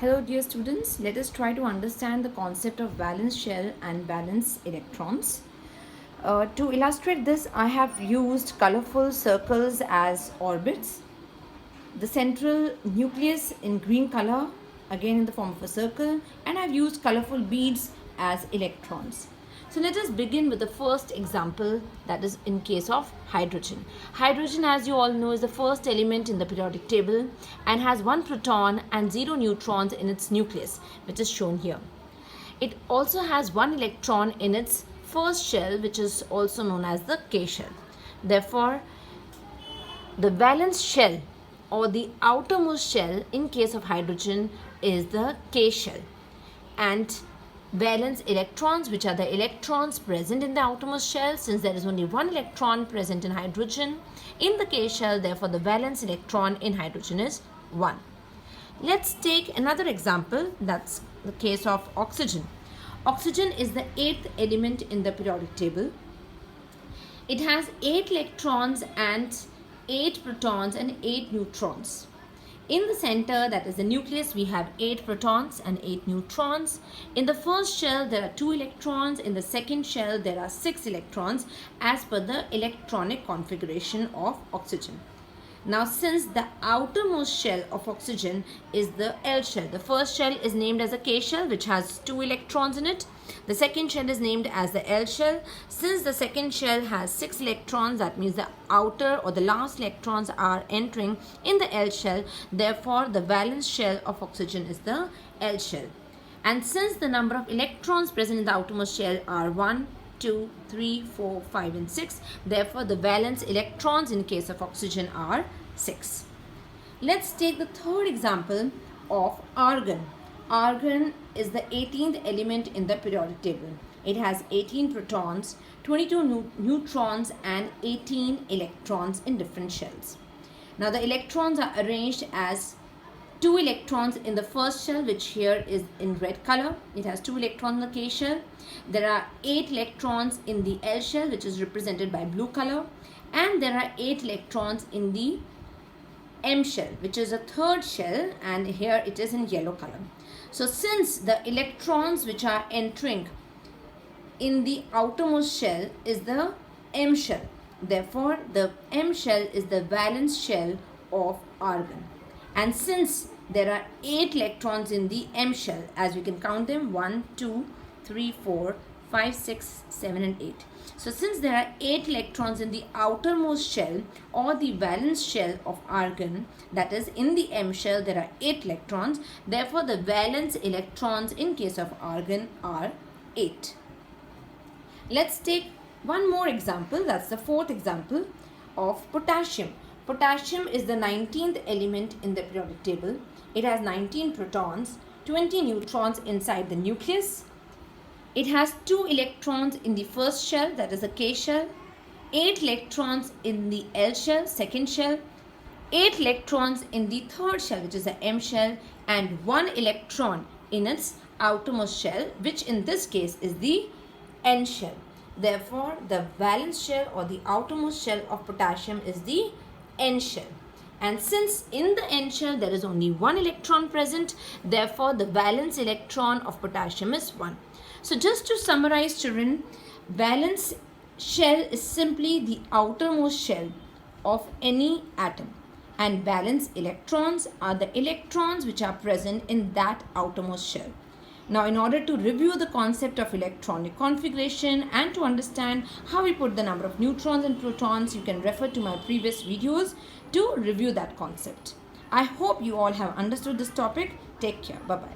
Hello dear students, let us try to understand the concept of valence shell and valence electrons. To illustrate this, I have used colorful circles as orbits. The central nucleus in green color, again in the form of a circle, and I've used colorful beads as electrons. So let us begin with the first example, that is in case of hydrogen. Hydrogen, as you all know, is the first element in the periodic table and has 1 proton and 0 neutrons in its nucleus, which is shown here. It also has 1 electron in its first shell, which is also known as the K shell. Therefore, the valence shell or the outermost shell in case of hydrogen is the K shell, and valence electrons, which are the electrons present in the outermost shell, since there is only 1 electron present in hydrogen in the K shell, therefore the valence electron in hydrogen is 1. Let's take another example, that's the case of oxygen. Oxygen is the 8th element in the periodic table. It has 8 electrons and 8 protons and 8 neutrons. In the center, that is the nucleus, we have 8 protons and 8 neutrons. In the first shell, there are 2 electrons. In the second shell, there are 6 electrons as per the electronic configuration of oxygen. Now, since the outermost shell of oxygen is the L shell, the first shell is named as a K shell, which has 2 electrons in it. The second shell is named as the L shell. Since the second shell has 6 electrons, that means the outer or the last electrons are entering in the L shell. Therefore, the valence shell of oxygen is the L shell. And since the number of electrons present in the outermost shell are 1, 2, 3, 4, 5 and 6. Therefore, the valence electrons in case of oxygen are 6. Let's take the third example of argon. Argon is the 18th element in the periodic table. It has 18 protons, 22 neutrons and 18 electrons in different shells. Now, the electrons are arranged as 2 electrons in the first shell, which here is in red color. It has 2 electrons in the K shell. There are 8 electrons in the L shell, which is represented by blue color. And there are 8 electrons in the M shell, which is a third shell, and here it is in yellow color. So since the electrons which are entering in the outermost shell is the M shell, therefore the M shell is the valence shell of argon. And since there are 8 electrons in the M shell, as we can count them, 1, 2, 3, 4, 5, 6, 7 and 8. So since there are 8 electrons in the outermost shell or the valence shell of argon, that is in the M shell there are 8 electrons, therefore the valence electrons in case of argon are 8. Let's take one more example, that's the fourth example of potassium. Potassium is the 19th element in the periodic table. It has 19 protons, 20 neutrons inside the nucleus. It has 2 electrons in the first shell, that is the K shell, 8 electrons in the L shell, second shell, 8 electrons in the third shell, which is the M shell, and 1 electron in its outermost shell, which in this case is the N shell. Therefore, the valence shell or the outermost shell of potassium is the N shell. And since in the N shell there is only 1 electron present, therefore the valence electron of potassium is 1. So just to summarize, children, valence shell is simply the outermost shell of any atom, and valence electrons are the electrons which are present in that outermost shell. Now, in order to review the concept of electronic configuration and to understand how we put the number of neutrons and protons, you can refer to my previous videos to review that concept. I hope you all have understood this topic. Take care. Bye-bye.